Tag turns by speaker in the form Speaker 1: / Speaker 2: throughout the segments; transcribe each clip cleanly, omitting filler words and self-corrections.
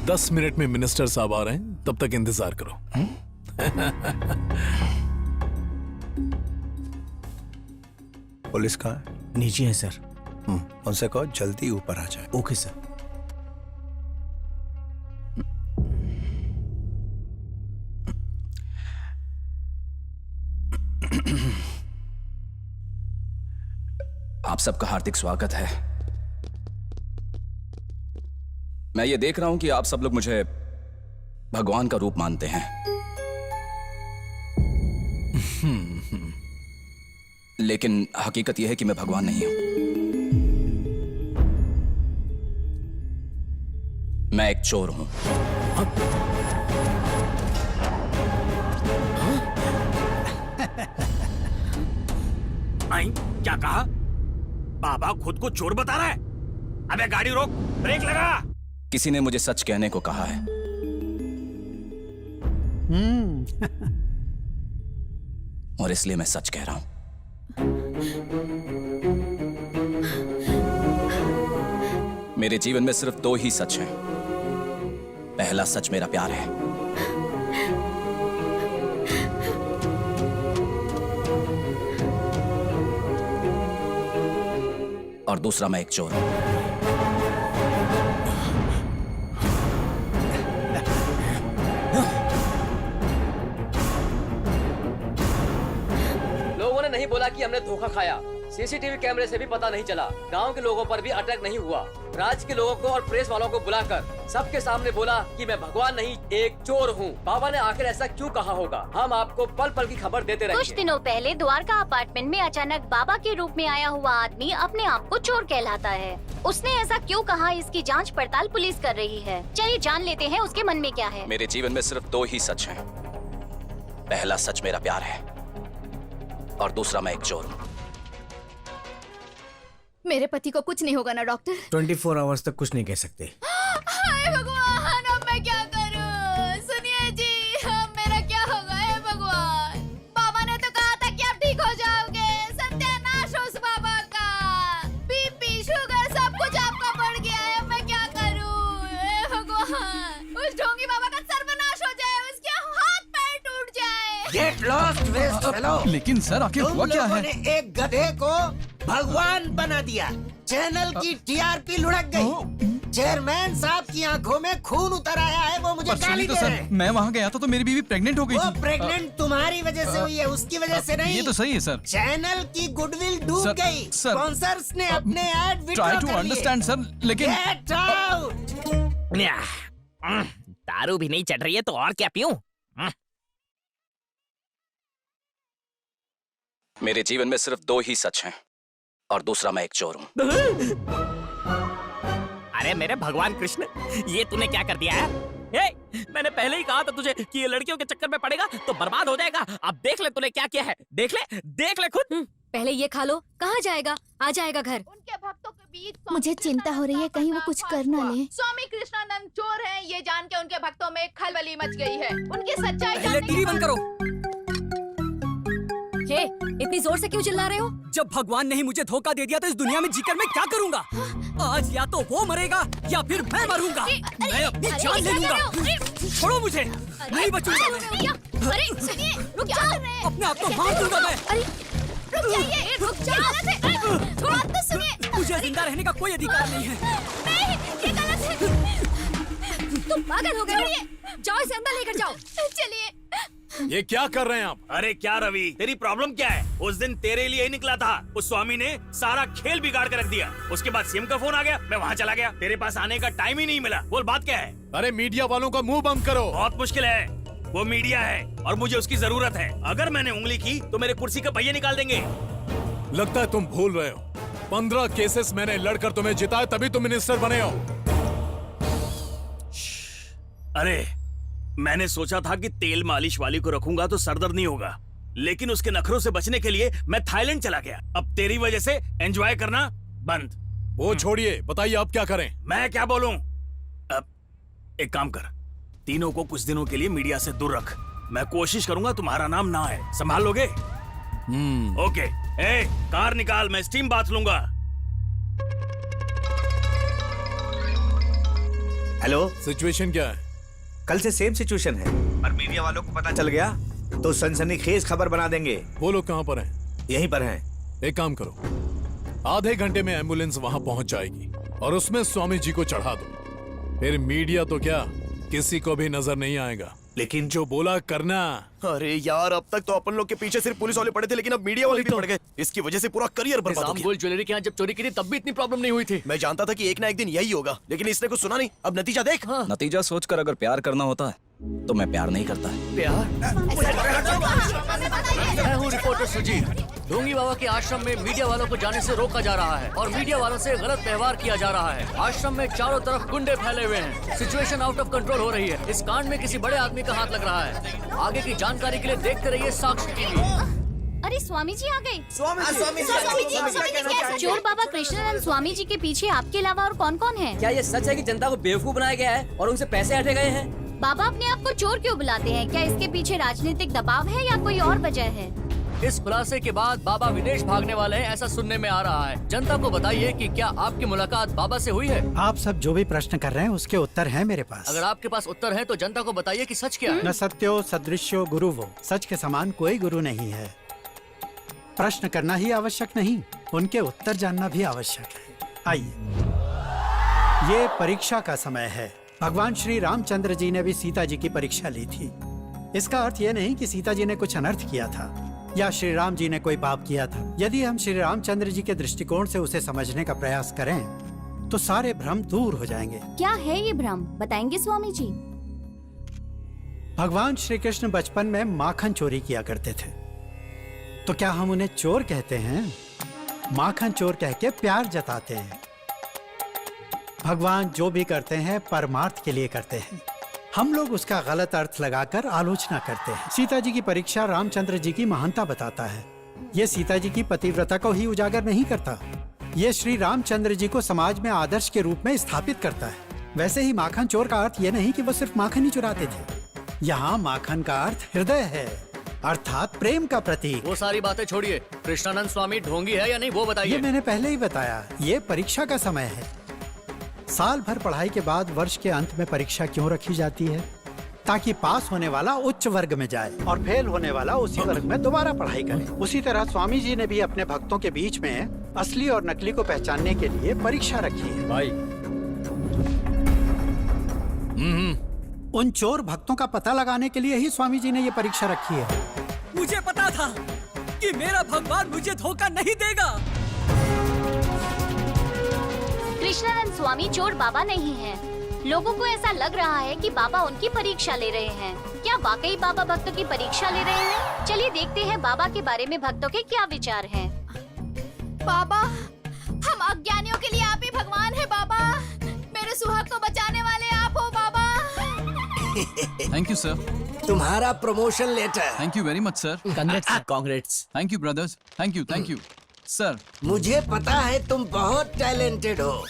Speaker 1: 10 minute में minister साहब आ रहे हैं, तब तक इंतजार करो।
Speaker 2: पुलिस कहाँ है?
Speaker 3: नीचे है सर।
Speaker 2: उनसे कहो जल्दी ऊपर आ जाए।
Speaker 3: Okay sir.
Speaker 4: आप सबका हार्दिक स्वागत है। मैं ये देख रहा हूं कि आप सब लोग मुझे भगवान का रूप मानते हैं। लेकिन हकीकत यह है कि मैं भगवान नहीं हूं। मैं एक चोर हूं।
Speaker 5: क्या कहा? बाबा खुद को चोर बता रहा है? अबे गाड़ी रोक, ब्रेक लगा।
Speaker 4: किसी ने मुझे सच कहने को कहा है। और इसलिए मैं सच कह रहा हूं। मेरे जीवन में सिर्फ 2 ही सच हैं। पहला सच मेरा प्यार है, और दूसरा मैं एक चोर हूं।
Speaker 6: लोगों ने नहीं बोला कि हमने धोखा खाया। सीसीटीवी कैमरे से भी पता नहीं चला। गांव के लोगों पर भी अटैक नहीं हुआ। राज्य के लोगों को और प्रेस वालों को बुलाकर सबके सामने बोला कि मैं भगवान नहीं एक चोर हूँ। बाबा ने आखिर ऐसा क्यों कहा होगा? हम आपको पल पल की खबर देते रहेंगे।
Speaker 7: कुछ दिनों पहले द्वारका अपार्टमेंट में अचानक बाबा के रूप में आया हुआ आदमी अपने आप को चोर कहलाता है। उसने ऐसा क्यों कहा, इसकी जांच पड़ताल पुलिस कर रही है। चलिए जान लेते हैं उसके मन में क्या है।
Speaker 4: मेरे जीवन में सिर्फ 2 ही सच हैं। पहला सच मेरा प्यार है, और दूसरा मैं एक चोर हूँ।
Speaker 8: मेरे पति को कुछ नहीं होगा ना डॉक्टर?
Speaker 3: 24 आवर्स तक कुछ नहीं कह सकते।
Speaker 8: हाय भगवान, अब मैं क्या करूं? सुनिए जी, अब मेरा क्या होगा? हे भगवान, बाबा ने तो कहा था कि आप ठीक हो जाओगे। सत्यानाश हो उस बाबा का। बीपी, शुगर सब कुछ आपका बढ़ गया है। मैं क्या करूं? हे भगवान, उस ढोंगी बाबा का सर्वनाश हो जाए, उसके हाथ पैर टूट जाए।
Speaker 9: Get lost waste fellow.
Speaker 10: लेकिन सर आखिर हुआ क्या है?
Speaker 9: एक गधे को भगवान बना दिया। चैनल की टीआरपी लुढ़क गई। चेयरमैन साहब की आंखों में खून उतर आया है। वो मुझे गाली दे रहे हैं।
Speaker 10: मैं वहाँ गया था तो मेरी बीवी प्रेग्नेंट हो गई
Speaker 9: वो
Speaker 10: थी।
Speaker 9: प्रेग्नेंट तुम्हारी वजह से हुई है, उसकी वजह से नहीं।
Speaker 10: ये तो सही है सर।
Speaker 9: चैनल की गुडविल डूब गई। स्पॉन्सर्स ने अपने ऐड विड्रॉ
Speaker 10: ट्राई
Speaker 9: कर
Speaker 10: टू
Speaker 9: लिए।
Speaker 10: अंडरस्टैंड सर, लेकिन
Speaker 9: गेट आउट।
Speaker 5: दारू भी नहीं चढ़ रही है तो और क्या पीऊं?
Speaker 4: मेरे जीवन में सिर्फ 2 ही सच हैं, और दूसरा मैं एक चोर हूँ।
Speaker 5: अरे मेरे भगवान कृष्ण, ये तूने क्या कर दिया है? मैंने पहले ही कहा था तुझे कि ये लड़कियों के चक्कर में पड़ेगा तो बर्बाद हो जाएगा। अब देख ले तूने क्या किया है। देख ले खुद।
Speaker 8: पहले ये खा लो। कहाँ जाएगा? आ जाएगा घर।
Speaker 11: उनके भक्तों के बीच
Speaker 8: मुझे चिंता हो रही है, कहीं वो कुछ कर ना ले।
Speaker 11: स्वामी कृष्णानंद चोर हैं, ये जान के उनके भक्तों में खलबली मच गई है। उनकी सच्चाई
Speaker 5: पहले टीवी बंद करो।
Speaker 8: हे, इतनी जोर से क्यों चिल्ला रहे हो?
Speaker 5: जब भगवान ने ही मुझे धोखा दे दिया तो इस दुनिया में जीकर मैं क्या करूंगा? आज या तो वो मरेगा या फिर मैं मरूंगा। मैं अपनी जान ले लूंगा। छोड़ो मुझे, नहीं बचूंगा मैं।
Speaker 8: अरे सुनिए, रुक जाओ।
Speaker 5: अपने आप को मार दूंगा मैं।
Speaker 8: अरे रुक जाइए, रुक जाओ। बात तो सुनिए।
Speaker 5: मुझे जिंदा रहने का कोई अधिकार नहीं है।
Speaker 8: नहीं, ये गलत है। तुम पागल हो गए हो। जाओ इसे अंदर लेकर जाओ। चलिए।
Speaker 1: ये क्या कर रहे हैं आप?
Speaker 5: अरे क्या रवि, तेरी प्रॉब्लम क्या है? उस दिन तेरे लिए ही निकला था। उस स्वामी ने सारा खेल बिगाड़ कर रख दिया। उसके बाद सीएम का फोन आ गया, मैं वहाँ चला गया। तेरे पास आने का टाइम ही नहीं मिला। बोल बात क्या है?
Speaker 1: अरे मीडिया वालों का मुंह बंद करो।
Speaker 5: बहुत मुश्किल है, वो मीडिया है और मुझे उसकी जरूरत है। अगर मैंने उंगली की तो मेरे कुर्सी का पहिए निकाल देंगे।
Speaker 1: लगता है तुम भूल रहे हो, 15 केसेस मैंने लड़कर तुम्हें जिताया, तभी तुम मिनिस्टर बने हो।
Speaker 5: अरे मैंने सोचा था कि तेल मालिश वाली को रखूंगा तो सरदर्द नहीं होगा, लेकिन उसके नखरों से बचने के लिए मैं थाईलैंड चला गया। अब तेरी वजह से एंजॉय करना बंद।
Speaker 1: वो छोड़िए, बताइए आप क्या करें?
Speaker 5: मैं क्या बोलूं? अब एक काम कर, तीनों को कुछ दिनों के लिए मीडिया से दूर रख। मैं कोशिश करूंगा तुम्हारा नाम ना आए। संभाल लोगे? ओके। कार निकाल, मैं स्टीम बाथ लूंगा।
Speaker 3: हेलो,
Speaker 1: सिचुएशन क्या है?
Speaker 3: कल से सेम सिचुएशन है, पर मीडिया वालों को पता चल गया तो सनसनीखेज खबर बना देंगे।
Speaker 1: वो लोग कहाँ पर हैं?
Speaker 3: यहीं पर हैं।
Speaker 1: एक काम करो, आधे घंटे में एम्बुलेंस वहां पहुंच जाएगी और उसमें स्वामी जी को चढ़ा दो। फिर मीडिया तो क्या, किसी को भी नजर नहीं आएगा।
Speaker 3: लेकिन
Speaker 1: जो बोला करना।
Speaker 12: अरे यार, अब तक तो अपन लोग के पीछे सिर्फ पुलिस वाले पड़े थे, लेकिन अब मीडिया वाले भी पड़ गए। इसकी वजह से पूरा करियर बर्बाद हो गया।
Speaker 5: ज्वेलरी के यहाँ जब चोरी की थी तब भी इतनी प्रॉब्लम नहीं हुई थी।
Speaker 12: मैं जानता था कि एक ना एक दिन यही होगा, लेकिन इसने कुछ सुना नहीं। अब नतीजा देख।
Speaker 4: नतीजा सोचकर अगर प्यार करना होता है तो मैं प्यार नहीं करता है।
Speaker 5: मैं हूँ रिपोर्टर सुजीत। ढोंगी बाबा के आश्रम में मीडिया वालों को जाने से रोका जा रहा है और मीडिया वालों से गलत व्यवहार किया जा रहा है। आश्रम में चारों तरफ गुंडे फैले हुए हैं। सिचुएशन आउट ऑफ कंट्रोल हो रही है। इस कांड में किसी बड़े आदमी का हाथ लग रहा है। आगे की जानकारी के लिए देखते रहिए साक्षी टीवी।
Speaker 7: अरे स्वामी जी आ गए।
Speaker 9: स्वामी जी
Speaker 7: चोर बाबा कृष्णानंद स्वामी जी के पीछे आपके अलावा और कौन कौन है?
Speaker 6: क्या ये सच है कि जनता को बेवकूफ बनाया गया है और उनसे पैसे हटे गए हैं?
Speaker 7: बाबा अपने आप को चोर क्यों बुलाते हैं? क्या इसके पीछे राजनीतिक दबाव है या कोई और वजह है?
Speaker 5: इस खुलासे के बाद बाबा विदेश भागने वाले हैं, ऐसा सुनने में आ रहा है। जनता को बताइए कि क्या आपकी मुलाकात बाबा से हुई है?
Speaker 9: आप सब जो भी प्रश्न कर रहे हैं उसके उत्तर हैं मेरे पास।
Speaker 5: अगर आपके पास उत्तर है तो जनता को बताइए कि सच क्या है।
Speaker 9: न सत्यो सदृश्यो गुरु वो, सच के समान कोई गुरु नहीं है। प्रश्न करना ही आवश्यक नहीं, उनके उत्तर जानना भी आवश्यक है। आइए, ये परीक्षा का समय है। भगवान श्री रामचंद्र जी ने भी सीता जी की परीक्षा ली थी। इसका अर्थ ये नहीं कि सीता जी ने कुछ अनर्थ किया था या श्री राम जी ने कोई पाप किया था। यदि हम श्री रामचंद्र जी के दृष्टिकोण से उसे समझने का प्रयास करें तो सारे भ्रम दूर हो जाएंगे।
Speaker 7: क्या है ये भ्रम, बताएंगे स्वामी जी?
Speaker 9: भगवान श्री कृष्ण बचपन में माखन चोरी किया करते थे, तो क्या हम उन्हें चोर कहते हैं? माखन चोर कह के प्यार जताते हैं। भगवान जो भी करते हैं परमार्थ के लिए करते हैं। हम लोग उसका गलत अर्थ लगाकर आलोचना करते हैं। सीता जी की परीक्षा रामचंद्र जी की महानता बताता है। ये सीता जी की पतिव्रता को ही उजागर नहीं करता, ये श्री रामचंद्र जी को समाज में आदर्श के रूप में स्थापित करता है। वैसे ही माखन चोर का अर्थ ये नहीं कि वो सिर्फ माखन ही चुराते थे। यहाँ माखन का अर्थ हृदय है, अर्थात प्रेम का प्रतीक।
Speaker 5: वो सारी बातें छोड़िए, कृष्णानंद स्वामी ढोंगी है या नहीं वो बताइए।
Speaker 9: ये मैंने पहले ही बताया, ये परीक्षा का समय है। साल भर पढ़ाई के बाद वर्ष के अंत में परीक्षा क्यों रखी जाती है? ताकि पास होने वाला उच्च वर्ग में जाए और फेल होने वाला उसी वर्ग में दोबारा पढ़ाई करे। उसी तरह स्वामी जी ने भी अपने भक्तों के बीच में असली और नकली को पहचानने के लिए परीक्षा रखी है।
Speaker 1: भाई
Speaker 9: उन चोर भक्तों का पता लगाने के लिए ही स्वामी जी ने ये परीक्षा रखी है।
Speaker 5: मुझे पता था कि मेरा भगवान मुझे धोखा नहीं देगा।
Speaker 7: कृष्णानंद स्वामी चोर बाबा नहीं हैं। लोगों को ऐसा लग रहा है कि बाबा उनकी परीक्षा ले रहे हैं। क्या वाकई बाबा भक्तों की परीक्षा ले रहे हैं? चलिए देखते हैं बाबा के बारे में भक्तों के क्या विचार हैं।
Speaker 8: बाबा, हम अज्ञानियों के लिए आप ही भगवान है बाबा। मेरे सुहाग को बचाने वाले आप हो बाबा।
Speaker 10: Thank you sir.
Speaker 9: तुम्हारा promotion letter.
Speaker 10: Thank you very much sir.
Speaker 5: Congrats.
Speaker 10: Thank you brothers. Thank you sir.
Speaker 9: मुझे पता है तुम बहुत टैलेंटेड हो।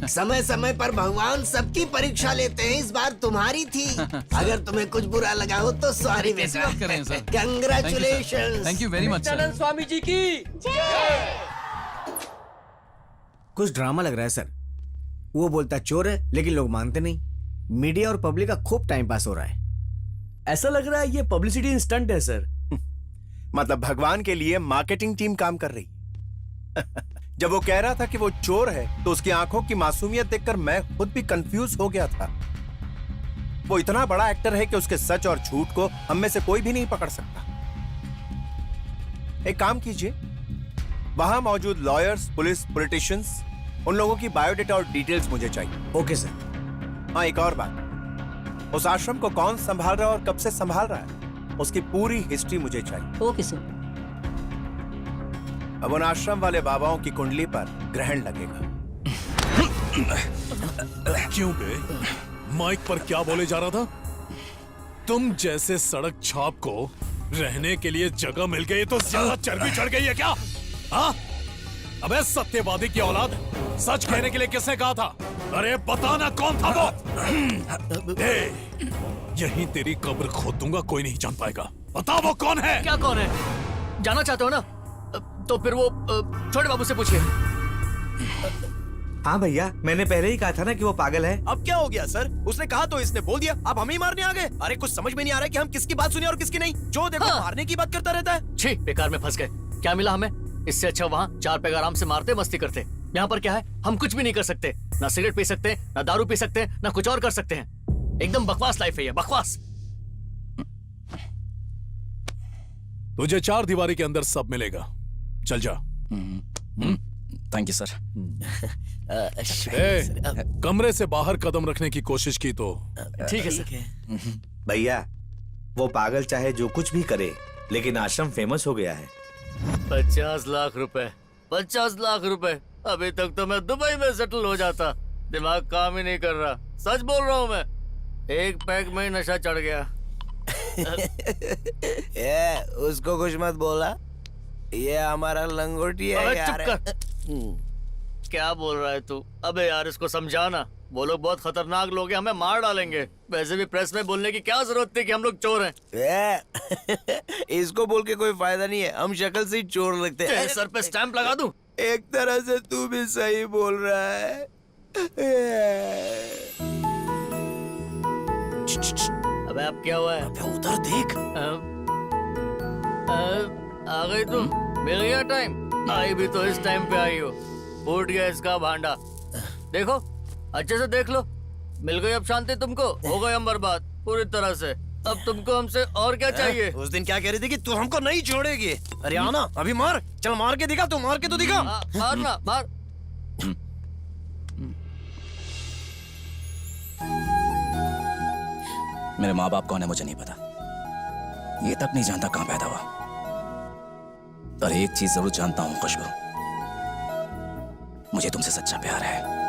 Speaker 9: समय समय पर भगवान सबकी परीक्षा लेते हैं, इस बार तुम्हारी थी। अगर तुम्हें कुछ बुरा लगा हो तो सॉरी बेटा।
Speaker 10: बात कर रहे हैं sir.
Speaker 9: Congratulation.
Speaker 10: Thank you very much sir.
Speaker 6: Swami ji की
Speaker 3: कुछ ड्रामा लग रहा है सर। वो बोलता चोर है लेकिन लोग मानते नहीं। मीडिया और पब्लिक का खूब टाइम पास हो रहा है।
Speaker 5: ऐसा लग रहा है ये पब्लिसिटी स्टंट है सर।
Speaker 12: मतलब भगवान के लिए मार्केटिंग टीम काम कर रही। जब वो कह रहा था कि वो चोर है तो उसकी आंखों की मासूमियत देखकर मैं खुद भी कंफ्यूज हो गया था। वो इतना बड़ा एक्टर है कि उसके सच और झूठ को हम में से कोई भी नहीं पकड़ सकता। एक काम कीजिए, वहां मौजूद लॉयर्स, पुलिस, पॉलिटिशियंस, उन लोगों की बायोडेटा और डिटेल्स मुझे चाहिए।
Speaker 3: Okay sir.
Speaker 12: हाँ, एक और बात, उस आश्रम को कौन संभाल रहा है और कब से संभाल रहा है, उसकी पूरी हिस्ट्री मुझे चाहिए।
Speaker 6: Okay sir.
Speaker 12: अब उन आश्रम वाले बाबाओं की कुंडली पर ग्रहण लगेगा।
Speaker 1: क्यों बे? माइक पर क्या बोले जा रहा था? तुम जैसे सड़क छाप को रहने के लिए जगह मिल गई तो ज्यादा चर्बी चढ़ गई है क्या? हाँ? अबे सत्यवादी की औलाद, सच कहने के लिए किसने कहा था? अरे बताना कौन था वो? यहीं तेरी कब्र खोद दूंगा, कोई नहीं जान पाएगा। बता वो कौन है?
Speaker 5: क्या कौन है? जाना चाहते हो ना? तो फिर वो छोटे बाबू से पूछिए।
Speaker 3: हाँ भैया, मैंने पहले ही कहा था ना कि वो पागल है।
Speaker 12: अब क्या हो गया सर? उसने कहा तो इसने बोल दिया, अब हम ही मारने आ गए। अरे कुछ समझ में नहीं आ रहा है कि हम किसकी बात सुने और किसकी नहीं। जो देखो मारने की बात करता रहता है।
Speaker 6: छी, बेकार में फंस गए। क्या मिला हमें? इससे अच्छा वहाँ 4 पैग आराम से मारते मस्ती करते। यहाँ पर क्या है, हम कुछ भी नहीं कर सकते। ना सिगरेट पी सकते, ना दारू पी सकते, ना कुछ और कर सकते हैं। एकदम बकवास लाइफ है ये, बकवास।
Speaker 1: तुझे 4 दीवारी के अंदर सब मिलेगा। चल जा।
Speaker 4: Thank you sir.
Speaker 1: कमरे से बाहर कदम रखने की कोशिश की तो
Speaker 6: ठीक है सर।
Speaker 3: भैया, वो पागल चाहे जो कुछ भी करे, लेकिन आश्रम फेमस हो गया है।
Speaker 6: 50 लाख रुपए, 50 लाख रुपए। अभी तक तो मैं दुबई में सेटल हो जाता। दिमाग काम ही नहीं कर रहा। सच बोल रहा हूँ मैं। एक पैक में ही नशा चढ़ गया।
Speaker 12: उसको कुछ मत बोला, ये हमारा लंगोटी है
Speaker 6: अबे
Speaker 12: यार।
Speaker 6: चुप कर। क्या बोल रहा है तू? अबे यार इसको समझाना। वो लोग बहुत खतरनाक लोग हैं, हमें मार डालेंगे। वैसे भी प्रेस में बोलने की क्या जरूरत थी कि हम लोग चोर हैं।
Speaker 12: इसको बोल के कोई फायदा नहीं है, हम शक्ल से ही चोर लगते हैं।
Speaker 6: सर पे स्टैंप लगा दूं?
Speaker 12: एक तरह से तू भी सही बोल रहा है।
Speaker 6: अबे अब क्या हुआ है?
Speaker 12: अबे उधर देख।
Speaker 6: आ गई तुम? मिल गया टाइम? आई भी तो इस टाइम पे आई हो। फूट गया इसका भांडा। देखो अच्छे से देख लो। मिल गई अब शांति तुमको। हो गए हम बर्बाद पूरी तरह से। अब तुमको हमसे और क्या चाहिए?
Speaker 12: उस दिन क्या कह रही थी कि तू हमको नहीं छोड़ेगी। अरे आना, अभी मार। चल मार के दिखा, तू मार के तो दिखा।
Speaker 6: मार ना, मार।
Speaker 4: मेरे माँ बाप कौन है मुझे नहीं पता। ये तक नहीं जानता कहाँ पैदा हुआ। पर एक चीज जरूर जानता हूँ खुशबू, मुझे तुमसे सच्चा प्यार है।